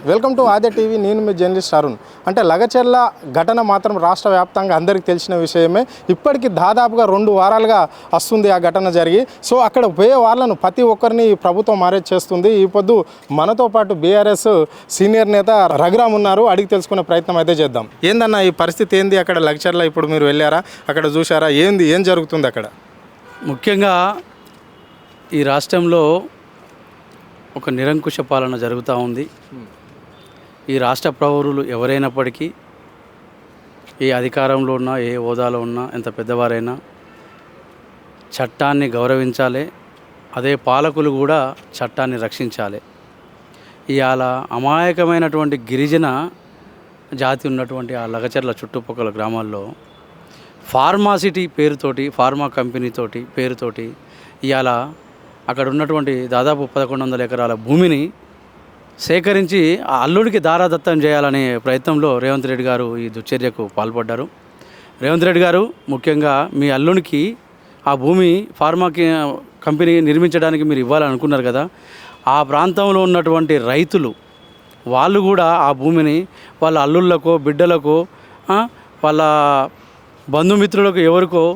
Welcome to Aadya TV. నేను మీ journalist Arun. అంటే లగచర్ల ఘటన మాత్రం రాష్ట్ర వ్యాప్తంగా అందరికీ తెలిసిన విషయమే. ఇప్పటికీ దాదాపుగా 2 వారాలుగా వస్తుంది ఆ ఘటన జరిగి. సో అక్కడ పోయే వాళ్ళను ప్రతి ఒక్కరిని ప్రభుత్వం అరెస్ట్ చేస్తుంది. ఈ పొద్దు మనతో పాటు బీఆర్ఎస్ సీనియర్ నేత రఘురామ్ ఉన్నారు. అడిగి తెలుసుకునే ప్రయత్నం అయితే చేద్దాం. ఏందన్న ఈ పరిస్థితి ఏంది అక్కడ లగచర్ల? ఇప్పుడు మీరు వెళ్ళారా, అక్కడ చూసారా, ఏం జరుగుతుంది అక్కడ? ముఖ్యంగా ఈ రాష్ట్రంలో ఒక నిరంకుశ పాలన జరుగుతూ ఉంది. ఈ రాష్ట్ర పౌరులు ఎవరైనప్పటికీ, ఏ అధికారంలో ఉన్నా, ఏ హోదాలో ఉన్నా, ఎంత పెద్దవారైనా చట్టాన్ని గౌరవించాలి. అదే పాలకులు కూడా చట్టాన్ని రక్షించాలి. ఇవాళ అమాయకమైనటువంటి గిరిజన జాతి ఉన్నటువంటి ఆ లగచర్ల చుట్టుపక్కల గ్రామాల్లో ఫార్మాసిటీ పేరుతోటి, ఫార్మా కంపెనీతోటి పేరుతోటి ఇవాళ అక్కడ ఉన్నటువంటి దాదాపు 1100 ఎకరాల భూమిని సేకరించి ఆ అల్లుడికి దారాదత్తం చేయాలనే ప్రయత్నంలో రేవంత్ రెడ్డి గారు ఈ దుశ్చర్యకు పాల్పడ్డారు. రేవంత్ రెడ్డి గారు ముఖ్యంగా మీ అల్లునికి ఆ భూమి ఫార్మా కంపెనీ నిర్మించడానికి మీరు ఇవ్వాలనుకున్నారు కదా, ఆ ప్రాంతంలో ఉన్నటువంటి రైతులు వాళ్ళు కూడా ఆ భూమిని వాళ్ళ అల్లుళ్ళకో, బిడ్డలకో, వాళ్ళ బంధుమిత్రులకు ఎవరికో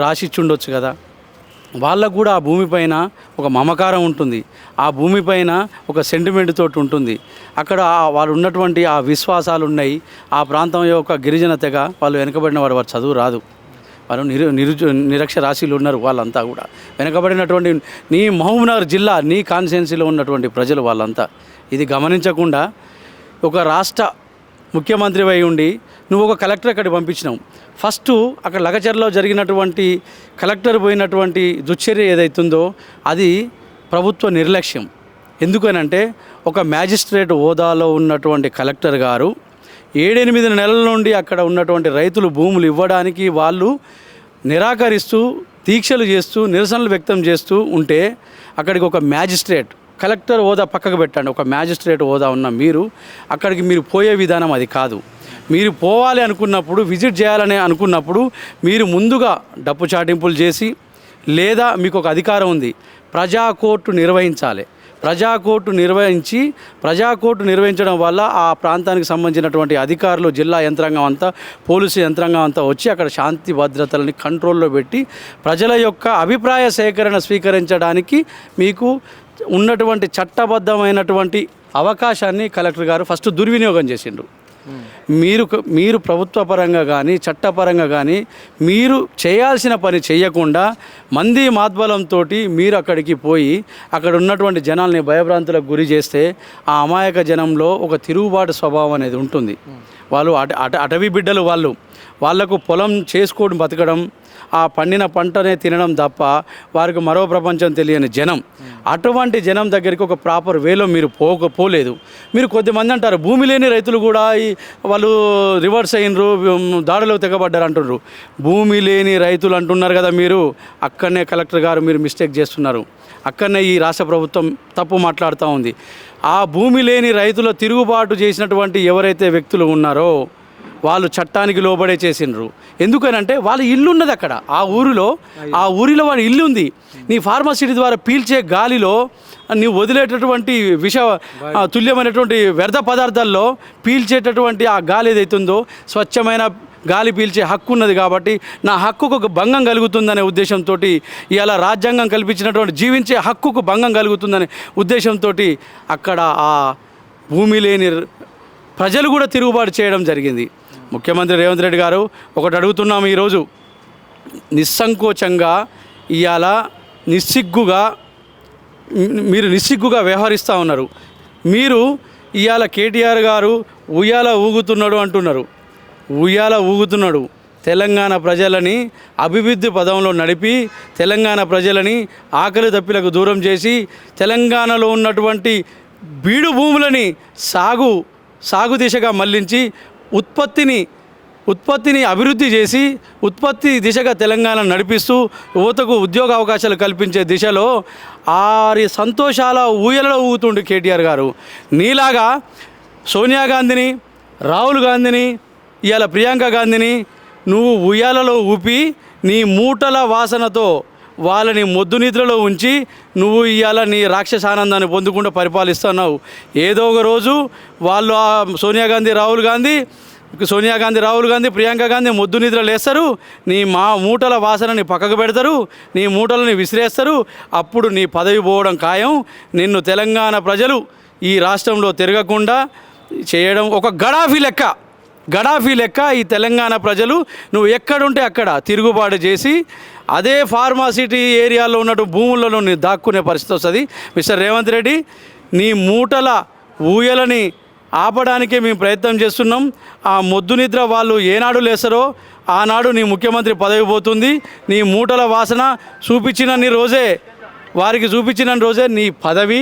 రాసిచ్చుండొచ్చు కదా. వాళ్ళకు కూడా ఆ భూమిపైన ఒక మమకారం ఉంటుంది, ఆ భూమిపైన ఒక సెంటిమెంట్ తోటి ఉంటుంది. అక్కడ వాళ్ళు ఉన్నటువంటి ఆ విశ్వాసాలు ఉన్నాయి. ఆ ప్రాంతం యొక్క గిరిజన తెగ వాళ్ళు వెనుకబడిన వారు చదువు రాదు, వాళ్ళు నిరక్షరాస్యులు ఉన్నారు. వాళ్ళంతా కూడా వెనుకబడినటువంటి నీ మహబూబ్నగర్ జిల్లా, నీ కాన్స్టిట్యున్సీలో ఉన్నటువంటి ప్రజలు వాళ్ళంతా ఇది గమనించకుండా ఒక రాష్ట్ర ముఖ్యమంత్రి అయి ఉండి నువ్వు ఒక కలెక్టర్ అక్కడికి పంపించినావు. ఫస్ట్ అక్కడ లగచర్లో జరిగినటువంటి కలెక్టర్ పోయినటువంటి దుశ్చర్య ఏదైతుందో అది ప్రభుత్వ నిర్లక్ష్యం. ఎందుకనంటే ఒక మ్యాజిస్ట్రేట్ హోదాలో ఉన్నటువంటి కలెక్టర్ గారు 7-8 నెలల నుండి అక్కడ ఉన్నటువంటి రైతులు భూములు ఇవ్వడానికి వాళ్ళు నిరాకరిస్తూ, దీక్షలు చేస్తూ, నిరసనలు వ్యక్తం చేస్తూ ఉంటే అక్కడికి ఒక మ్యాజిస్ట్రేట్, కలెక్టర్ హోదా పక్కకు పెట్టండి, ఒక మ్యాజిస్ట్రేట్ హోదా ఉన్న మీరు అక్కడికి మీరు పోయే విధానం అది కాదు. మీరు పోవాలి అనుకున్నప్పుడు, విజిట్ చేయాలని అనుకున్నప్పుడు మీరు ముందుగా డప్పు చాటింపులు చేసి, లేదా మీకు ఒక అధికారం ఉంది, ప్రజాకోర్టు నిర్వహించాలి. ప్రజాకోర్టు నిర్వహించడం వల్ల ఆ ప్రాంతానికి సంబంధించినటువంటి అధికారులు, జిల్లా యంత్రాంగం అంతా, పోలీసు యంత్రాంగం అంతా వచ్చి అక్కడ శాంతి భద్రతలని కంట్రోల్లో పెట్టి ప్రజల యొక్క అభిప్రాయ సేకరణ స్వీకరించడానికి మీకు ఉన్నటువంటి చట్టబద్ధమైనటువంటి అవకాశాన్ని కలెక్టర్ గారు ఫస్ట్ దుర్వినియోగం చేసిండ్రు. మీరు ప్రభుత్వ పరంగా కానీ, చట్టపరంగా కానీ మీరు చేయాల్సిన పని చేయకుండా మంది మాధ్బలంతో మీరు అక్కడికి పోయి అక్కడ ఉన్నటువంటి జనాల్ని భయభ్రాంతులకు గురి చేస్తే ఆ అమాయక జనంలో ఒక తిరుగుబాటు స్వభావం అనేది ఉంటుంది. వాళ్ళు అటవీ బిడ్డలు, వాళ్లకు పొలం చేసుకొని బతకడం, ఆ పండిన పంటనే తినడం తప్ప వారికి మరో ప్రపంచం తెలియని జనం. అటువంటి జనం దగ్గరికి ఒక ప్రాపర్ వేలో మీరు పోలేదు. మీరు కొద్దిమంది అంటారు భూమి లేని రైతులు కూడా వాళ్ళు రివర్స్ అయినరు, దాడిలో తెగబడ్డారు అంటున్నారు. భూమి లేని రైతులు అంటున్నారు కదా మీరు, అక్కడనే కలెక్టర్ గారు మీరు మిస్టేక్ చేస్తున్నారు. అక్కడనే ఈ రాష్ట్ర ప్రభుత్వం తప్పు మాట్లాడుతూ ఉంది. ఆ భూమి లేని రైతుల తిరుగుబాటు చేసినటువంటి ఎవరైతే వ్యక్తులు ఉన్నారో వాళ్ళు చట్టానికి లోబడే చేసినారు. ఎందుకనంటే వాళ్ళ ఇల్లు ఉన్నది అక్కడ, ఆ ఊరిలో వాడి ఇల్లు ఉంది. నీ ఫార్మాసిటీ ద్వారా పీల్చే గాలిలో నీవు వదిలేటటువంటి తుల్యమైనటువంటి వ్యర్థ పదార్థాల్లో పీల్చేటటువంటి ఆ గాలి ఏదైతుందో స్వచ్ఛమైన గాలి పీల్చే హక్కు ఉన్నది. కాబట్టి నా హక్కుకు ఒక భంగం కలుగుతుందనే ఉద్దేశంతో, ఇలా రాజ్యాంగం కల్పించినటువంటి జీవించే హక్కుకు భంగం కలుగుతుందనే ఉద్దేశంతో అక్కడ ఆ భూమి లేని ప్రజలు కూడా తిరుగుబాటు చేయడం జరిగింది. ముఖ్యమంత్రి రేవంత్ రెడ్డి గారు ఒకటి అడుగుతున్నాము ఈరోజు, నిస్సంకోచంగా ఇవాళ నిస్సిగ్గుగా వ్యవహరిస్తూ ఉన్నారు. మీరు ఇవాళ కేటీఆర్ గారు ఉయ్యాల ఊగుతున్నాడు అంటున్నారు. ఉయ్యాల ఊగుతున్నాడు తెలంగాణ ప్రజలని అభివృద్ధి పదంలో నడిపి, తెలంగాణ ప్రజలని ఆకలి దప్పిలకు దూరం చేసి, తెలంగాణలో ఉన్నటువంటి బీడు భూములని సాగు దిశగా మళ్లించి ఉత్పత్తిని అభివృద్ధి చేసి, ఉత్పత్తి దిశగా తెలంగాణ నడిపిస్తూ యువతకు ఉద్యోగ అవకాశాలు కల్పించే దిశలో ఆరి సంతోషాల ఊయలలో ఊగుతుండు కేటీఆర్ గారు. నీలాగా సోనియా గాంధీని, రాహుల్ గాంధీని, ఇవాళ ప్రియాంక గాంధీని నువ్వు ఉయ్యాలలో ఊపి నీ మూటల వాసనతో వాళ్ళని మొద్దు నిద్రలో ఉంచి నువ్వు ఇవాళ నీ రాక్షస ఆనందాన్ని పొందుకుంటూ పరిపాలిస్తున్నావు. ఏదో ఒక రోజు వాళ్ళు సోనియా గాంధీ రాహుల్ గాంధీ ప్రియాంక గాంధీ మొద్దు నిద్ర లేస్తారు, నీ మూటల వాసనని పక్కకు పెడతారు, నీ మూటలని విసిరేస్తారు. అప్పుడు నీ పదవి పోవడం ఖాయం. నిన్ను తెలంగాణ ప్రజలు ఈ రాష్ట్రంలో తిరగకుండా చేయడం ఒక గడాఫీ లెక్క ఈ తెలంగాణ ప్రజలు నువ్వు ఎక్కడుంటే అక్కడ తిరుగుబాటు చేసి అదే ఫార్మాసిటీ ఏరియాలో ఉన్నట్టు భూములలో నీ దాక్కునే పరిస్థితి వస్తుంది. మిస్టర్ రేవంత్ రెడ్డి, నీ మూటల ఊయలని ఆపడానికే మేము ప్రయత్నం చేస్తున్నాం. ఆ మొద్దు నిద్ర వాళ్ళు ఏనాడు లేస్తారో ఆనాడు నీ ముఖ్యమంత్రి పదవి పోతుంది. నీ మూటల వాసన వారికి చూపించిన రోజే నీ పదవి,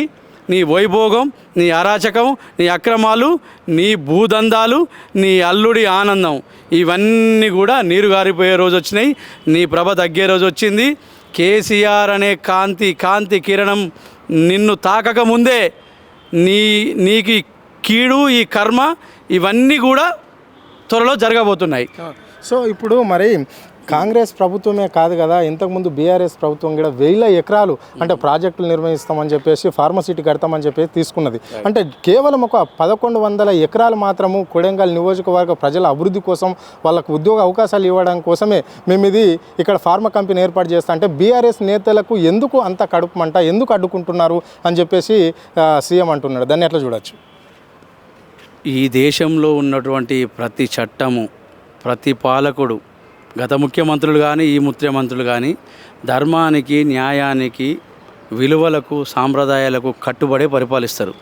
నీ వైభోగం, నీ అరాచకం, నీ అక్రమాలు, నీ భూదందాలు, నీ అల్లుడి ఆనందం ఇవన్నీ కూడా నీరు గారిపోయే రోజు వచ్చినాయి. నీ ప్రభ తగ్గే రోజు వచ్చింది. కేసీఆర్ అనే కాంతి కిరణం నిన్ను తాకక ముందే నీకు కీడు, ఈ కర్మ ఇవన్నీ కూడా త్వరలో జరగబోతున్నాయి. సో ఇప్పుడు మరి కాంగ్రెస్ ప్రభుత్వమే కాదు కదా, ఇంతకుముందు బీఆర్ఎస్ ప్రభుత్వం కూడా 1000 ఎకరాలు అంటే ప్రాజెక్టులు నిర్వహిస్తామని చెప్పేసి ఫార్మసిటీ కడతామని చెప్పేసి తీసుకున్నది. అంటే కేవలం ఒక 1100 ఎకరాలు మాత్రము కొడంగల్ నియోజకవర్గ ప్రజల అభివృద్ధి కోసం, వాళ్ళకు ఉద్యోగ అవకాశాలు ఇవ్వడం కోసమే మేము ఇక్కడ ఫార్మా కంపెనీ ఏర్పాటు చేస్తా అంటే బీఆర్ఎస్ నేతలకు ఎందుకు అంత కడుపుమంట, ఎందుకు అడ్డుకుంటున్నారు అని చెప్పేసి సీఎం అంటున్నాడు. దాన్ని ఎట్లా చూడొచ్చు? ఈ దేశంలో ఉన్నటువంటి ప్రతి చట్టము, ప్రతి పాలకుడు, గత ముఖ్యమంత్రులు కానీ ఈ ముఖ్యమంత్రులు కానీ ధర్మానికి, న్యాయానికి, విలువలకు, సాంప్రదాయాలకు కట్టుబడే పరిపాలిస్తారు.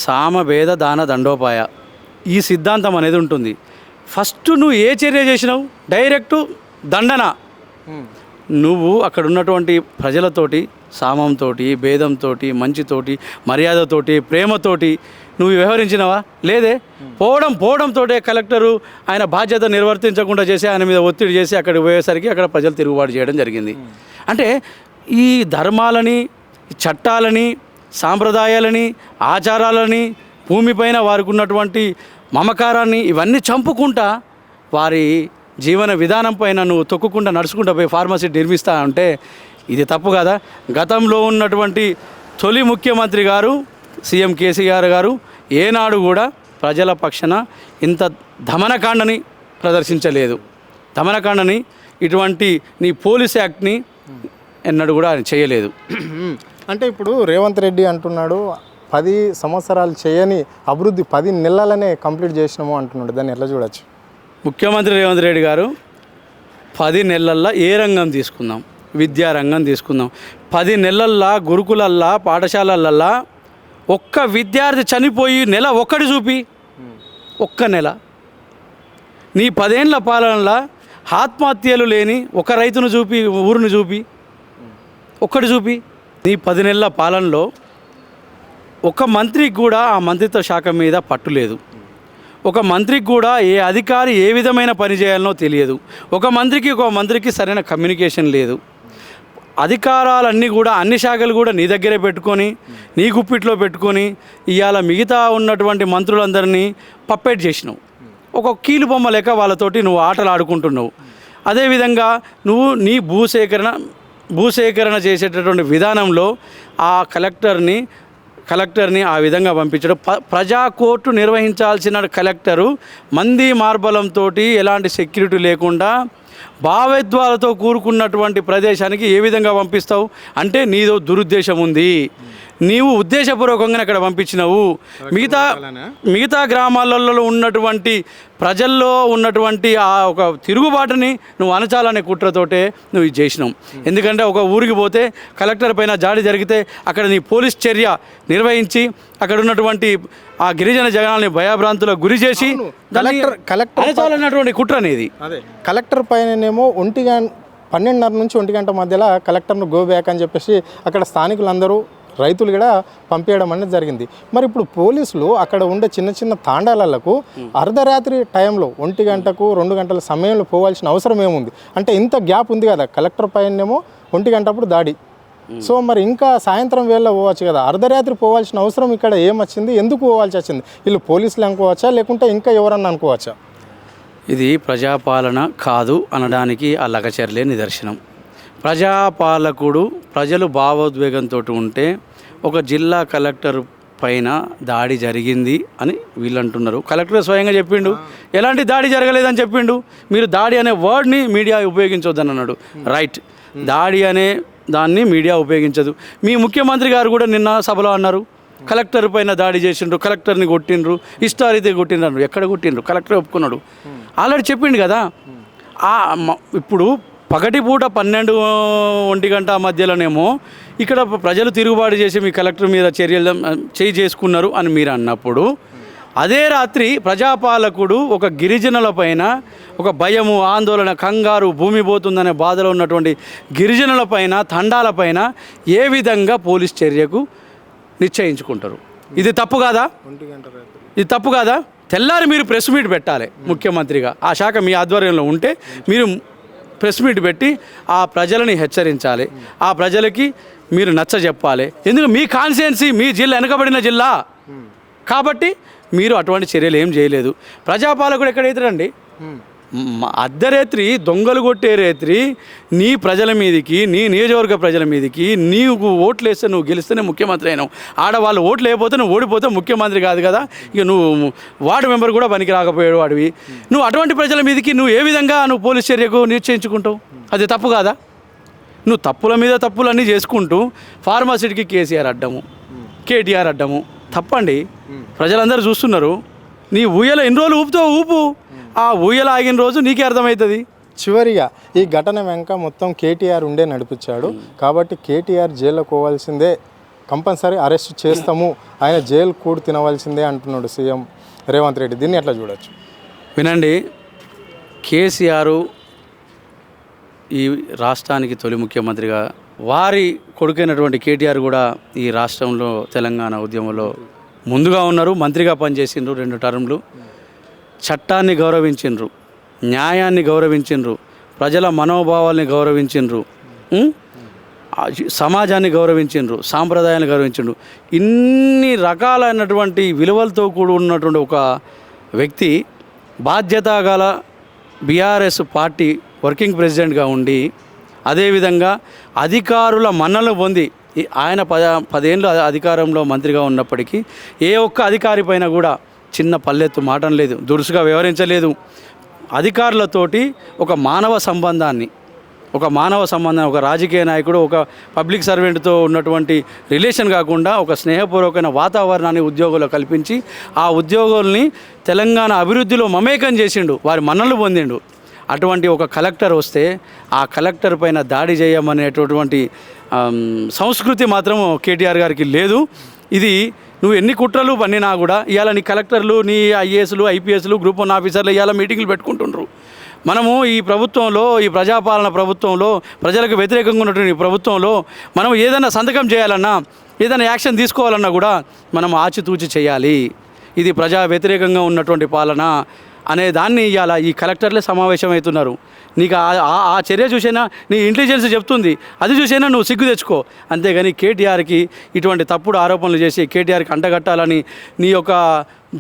సామభేద దాన దండోపాయ ఈ సిద్ధాంతం అనేది ఉంటుంది. ఫస్ట్ నువ్వు ఏ చర్య చేసినావు, డైరెక్టు దండన. నువ్వు అక్కడ ఉన్నటువంటి ప్రజలతోటి సామంతో, భేదంతో, మంచితోటి, మర్యాదతోటి, ప్రేమతోటి నువ్వు వ్యవహరించినవా? లేదే. పోవడంతో కలెక్టరు ఆయన బాధ్యత నిర్వర్తించకుండా చేసి ఆయన మీద ఒత్తిడి చేసి అక్కడికి పోయేసరికి అక్కడ ప్రజలు తిరుగుబాటు చేయడం జరిగింది. అంటే ఈ ధర్మాలని, చట్టాలని, సాంప్రదాయాలని, ఆచారాలని, భూమిపైన వారికి ఉన్నటువంటి మమకారాన్ని ఇవన్నీ చంపుకుంటా వారి జీవన విధానం పైన నువ్వు తొక్కుకుండా నడుచుకుంటూ పోయి ఫార్మసీ నిర్మిస్తా అంటే ఇది తప్పు కదా. గతంలో ఉన్నటువంటి తొలి ముఖ్యమంత్రి గారు సీఎం కేసీఆర్ గారు ఏనాడు కూడా ప్రజల పక్షాన ఇంత దమనకాండని ప్రదర్శించలేదు. దమనకాండని, ఇటువంటి నీ పోలీస్ యాక్ట్ని ఎన్నడూ కూడా ఆయన చేయలేదు. అంటే ఇప్పుడు రేవంత్ రెడ్డి అంటున్నాడు 10 సంవత్సరాలు చేయని అభివృద్ధి 10 నెలలనే కంప్లీట్ చేసినాము అంటున్నాడు. దాన్ని ఎట్లా చూడొచ్చు? ముఖ్యమంత్రి రేవంత్ రెడ్డి గారు 10 నెలల్లో ఏ రంగం తీసుకుందాం, విద్యారంగం తీసుకుందాం. 10 నెలల్లో గురుకులల్లా, పాఠశాలలల్లా ఒక్క విద్యార్థి చనిపోయి నెల ఒక్కటి చూపి, ఒక్క నెల నీ 10 ఏళ్ల పాలనలో ఆత్మహత్యలు లేని ఒక రైతును చూపి, ఊరిని చూపి, ఒక్కటి చూపి. నీ 10 నెలల పాలనలో ఒక మంత్రికి కూడా ఆ మంత్రిత్వ శాఖ మీద పట్టు లేదు. ఒక మంత్రికి కూడా ఏ అధికారి ఏ విధమైన పని చేయాలనో తెలియదు. ఒక మంత్రికి సరైన కమ్యూనికేషన్ లేదు. అధికారాలన్నీ కూడా, అన్ని శాఖలు కూడా నీ దగ్గరే పెట్టుకొని, నీ గుప్పిట్లో పెట్టుకొని ఇవాళ మిగతా ఉన్నటువంటి మంత్రులందరినీ పప్పెట్ చేసినావు. ఒక కీలు బొమ్మ లెక్క వాళ్ళతోటి నువ్వు ఆటలు ఆడుకుంటున్నావు. అదేవిధంగా నువ్వు నీ భూసేకరణ చేసేటటువంటి విధానంలో ఆ కలెక్టర్ని ఆ విధంగా పంపించడం. ప్రజా కోర్టు నిర్వహించాల్సిన కలెక్టరు మంది మార్బలంతో ఎలాంటి సెక్యూరిటీ లేకుండా భావోద్వేగాలతో కూరుకున్నటువంటి ప్రదేశానికి ఏ విధంగా పంపిస్తావు? అంటే నీదో దురుద్దేశం ఉంది. నీవు ఉద్దేశపూర్వకంగా అక్కడ పంపించినావు. మిగతా గ్రామాలలో ఉన్నటువంటి ప్రజల్లో ఉన్నటువంటి ఆ ఒక తిరుగుబాటుని నువ్వు అణచాలనే కుట్రతోటే నువ్వు ఇది చేసినావు. ఎందుకంటే ఒక ఊరికి పోతే కలెక్టర్ పైన దాడి జరిగితే అక్కడ నీ పోలీస్ చర్య నిర్వహించి అక్కడ ఉన్నటువంటి ఆ గిరిజన జనాల్ని భయభ్రాంతులకు గురి చేసి కలెక్టర్ అణచాలన్నటువంటి కుట్ర అనేది. అదే కలెక్టర్ పైననేమో 12:30 నుంచి 1 గంట మధ్యలో కలెక్టర్ను గో బ్యాక్ అని చెప్పేసి అక్కడ స్థానికులందరూ, రైతులు కూడా పంపించడం అనేది జరిగింది. మరి ఇప్పుడు పోలీసులు అక్కడ ఉండే చిన్న తాండాలకు అర్ధరాత్రి టైంలో 1 గంటకు 2 గంటల సమయంలో పోవాల్సిన అవసరం ఏముంది? అంటే ఇంత గ్యాప్ ఉంది కదా, కలెక్టర్ పైనేమో 1 గంటప్పుడు దాడి. సో మరి ఇంకా సాయంత్రం వేళ పోవచ్చు కదా, అర్ధరాత్రి పోవాల్సిన అవసరం ఇక్కడ ఏమొచ్చింది? ఎందుకు పోవాల్సి వచ్చింది? వీళ్ళు పోలీసులు అనుకోవచ్చా, లేకుంటే ఇంకా ఎవరన్నా అనుకోవచ్చా? ఇది ప్రజాపాలన కాదు అనడానికి ఆ లగచర్లే నిదర్శనం. ప్రజాపాలకుడు ప్రజలు భావోద్వేగంతో ఉంటే ఒక జిల్లా కలెక్టర్ పైన దాడి జరిగింది అని వీళ్ళు అంటున్నారు. కలెక్టర్ స్వయంగా చెప్పిండు ఎలాంటి దాడి జరగలేదని చెప్పిండు. మీరు దాడి అనే వర్డ్ని మీడియా ఉపయోగించొద్దని అన్నాడు. రైట్, దాడి అనే దాన్ని మీడియా ఉపయోగించదు. మీ ముఖ్యమంత్రి గారు కూడా నిన్న సభలో అన్నారు కలెక్టర్ పైన దాడి చేసిండ్రు, కలెక్టర్ని కొట్టిండ్రు, ఇష్టారీతే కొట్టిండ్రు. ఎక్కడ కొట్టిండ్రు? కలెక్టర్ ఒప్పుకున్నాడు. ఆల్రెడీ చెప్పిండు కదా. ఇప్పుడు పగటిపూట 12-1 గంట మధ్యలోనేమో ఇక్కడ ప్రజలు తిరుగుబాటు చేసి మీ కలెక్టర్ మీద చర్యలు చేసుకున్నారు అని మీరు అన్నప్పుడు, అదే రాత్రి ప్రజాపాలకుడు ఒక గిరిజనుల పైన ఒక భయము, ఆందోళన, కంగారు, భూమి పోతుందనే బాధలో ఉన్నటువంటి గిరిజనుల పైన, తండాలపైన ఏ విధంగా పోలీస్ చర్యకు నిశ్చయించుకుంటారు? ఇది తప్పు కాదా? ఇది తప్పు కాదా? తెల్లారి మీరు ప్రెస్ మీట్ పెట్టాలి. ముఖ్యమంత్రిగా ఆ శాఖ మీ ఆధ్వర్యంలో ఉంటే మీరు ప్రెస్ మీట్ పెట్టి ఆ ప్రజలని హెచ్చరించాలి. ఆ ప్రజలకి మీరు నచ్చ చెప్పాలి. ఎందుకు మీ కాన్స్టిట్యుయెన్సీ, మీ జిల్లా వెనుకబడిన జిల్లా కాబట్టి మీరు అటువంటి చర్యలు ఏం చేయలేదు. ప్రజాపాలకుడు ఎక్కడైతాడండి? అర్ధరేత్రి దొంగలు కొట్టే రేత్రి నీ ప్రజల మీదకి, నీ నియోజకవర్గ ప్రజల మీదకి నీకు ఓట్లు వేస్తే నువ్వు గెలిస్తేనే ముఖ్యమంత్రి అయినావు. ఆడవాళ్ళు ఓట్లు వేయకపోతే నువ్వు ఓడిపోతే ముఖ్యమంత్రి కాదు కదా. ఇక నువ్వు వార్డు మెంబర్ కూడా పనికి రాకపోయాడు వాడివి. నువ్వు అటువంటి ప్రజల మీదకి నువ్వు ఏ విధంగా నువ్వు పోలీస్ చర్యకు నిశ్చయించుకుంటావు? అది తప్పు కాదా? నువ్వు తప్పుల మీద తప్పులన్నీ చేసుకుంటూ ఫార్మాసిటీకి కేసీఆర్ అడ్డము, కేటీఆర్ అడ్డము. తప్పండి, ప్రజలందరూ చూస్తున్నారు. నీ ఊయల ఎన్ని రోజులు ఊపుతావు ఊపు, ఆ ఊయల ఆగిన రోజు నీకే అర్థమవుతుంది. చివరిగా ఈ ఘటన వెనుక మొత్తం కేటీఆర్ ఉండే నడిపించాడు కాబట్టి కేటీఆర్ జైల్లో పోవాల్సిందే, కంపల్సరీ అరెస్ట్ చేస్తాము, ఆయన జైలు కూడు తినవలసిందే అంటున్నాడు సీఎం రేవంత్ రెడ్డి. దీన్ని ఎట్లా చూడొచ్చు? వినండి, కేసీఆర్ ఈ రాష్ట్రానికి తొలి ముఖ్యమంత్రిగా, వారి కొడుకైనటువంటి కేటీఆర్ కూడా ఈ రాష్ట్రంలో తెలంగాణ ఉద్యమంలో ముందుగా ఉన్నారు. మంత్రిగా పనిచేసిండ్రు 2 టర్మ్లు. చట్టాన్ని గౌరవించిండ్రు, న్యాయాన్ని గౌరవించిండ్రు, ప్రజల మనోభావాల్ని గౌరవించిండ్రు, సమాజాన్ని గౌరవించిండ్రు, సాంప్రదాయాన్ని గౌరవించిండ్రు. ఇన్ని రకాలైనటువంటి విలువలతో కూడి ఉన్నటువంటి ఒక వ్యక్తి బాధ్యత గల బీఆర్ఎస్ పార్టీ వర్కింగ్ ప్రెసిడెంట్గా ఉండి, అదేవిధంగా అధికారుల మన్నలు పొంది ఆయన 10 ఏళ్ళు అధికారంలో మంత్రిగా ఉన్నప్పటికీ ఏ ఒక్క అధికారి పైన కూడా చిన్న పల్లెత్తు మాటం లేదు, దురుసుగా వ్యవహరించలేదు. అధికారులతోటి ఒక మానవ సంబంధాన్ని, ఒక రాజకీయ నాయకుడు, ఒక పబ్లిక్ సర్వెంట్తో ఉన్నటువంటి రిలేషన్ కాకుండా ఒక స్నేహపూర్వకమైన వాతావరణాన్ని ఉద్యోగులు కల్పించి ఆ ఉద్యోగుల్ని తెలంగాణ అభివృద్ధిలో మమేకం చేసిండు, వారి మన్నలు పొందిండు. అటువంటి ఒక కలెక్టర్ వస్తే ఆ కలెక్టర్ పైన దాడి చేయమనేటటువంటి సంస్కృతి మాత్రం కేటీఆర్ గారికి లేదు. ఇది నువ్వు ఎన్ని కుట్రలు పన్నినా కూడా ఇవాళ నీ కలెక్టర్లు, నీ ఐఏఎస్లు, ఐపీఎస్లు, గ్రూప్ 1 ఆఫీసర్లు ఇవాళ మీటింగ్లు పెట్టుకుంటుండ్రు. మనము ఈ ప్రభుత్వంలో, ఈ ప్రజాపాలన ప్రభుత్వంలో, ప్రజలకు వ్యతిరేకంగా ఉన్నటువంటి ప్రభుత్వంలో మనం ఏదైనా సంతకం చేయాలన్నా, ఏదైనా యాక్షన్ తీసుకోవాలన్నా కూడా మనం ఆచితూచి చేయాలి. ఇది ప్రజా వ్యతిరేకంగా ఉన్నటువంటి పాలన అనే దాన్ని ఇవాళ ఈ కలెక్టర్లే సమావేశమవుతున్నారు. నీకు ఆ చర్య చూసైనా నీ ఇంటెలిజెన్స్ చెప్తుంది, అది చూసైనా నువ్వు సిగ్గు తెచ్చుకో. అంతేగాని కేటీఆర్కి ఇటువంటి తప్పుడు ఆరోపణలు చేసి కేటీఆర్కి అంటగట్టాలని నీ యొక్క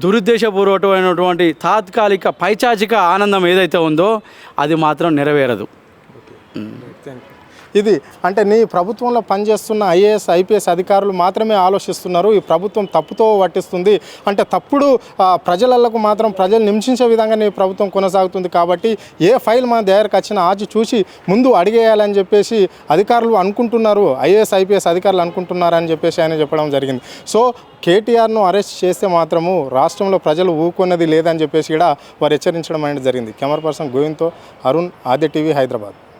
దురుద్దేశపూర్వకమైనటువంటి తాత్కాలిక పైచాచిక ఆనందం ఏదైతే ఉందో అది మాత్రం నెరవేరదు. ఇది అంటే నీ ప్రభుత్వంలో పనిచేస్తున్న ఐఏఎస్, ఐపీఎస్ అధికారులు మాత్రమే ఆలోచిస్తున్నారు, ఈ ప్రభుత్వం తప్పుతో పట్టిస్తుంది అంటే తప్పుడు ప్రజలకు మాత్రం ప్రజలు నిమిషించే విధంగా నీ ప్రభుత్వం కొనసాగుతుంది కాబట్టి ఏ ఫైల్ మన దగ్గరకు వచ్చినా ఆచి చూసి ముందు అడిగేయాలని చెప్పేసి అధికారులు అనుకుంటున్నారు, ఐఏఎస్, ఐపీఎస్ అధికారులు అనుకుంటున్నారని చెప్పేసి ఆయన చెప్పడం జరిగింది. సో కేటీఆర్ను అరెస్ట్ చేస్తే మాత్రము రాష్ట్రంలో ప్రజలు ఊరుకున్నది లేదని చెప్పేసి కూడా వారు హెచ్చరించడం అనేది జరిగింది. కెమెరా పర్సన్ గోవింద్తో అరుణ్, ఆద్య టీవీ, హైదరాబాద్.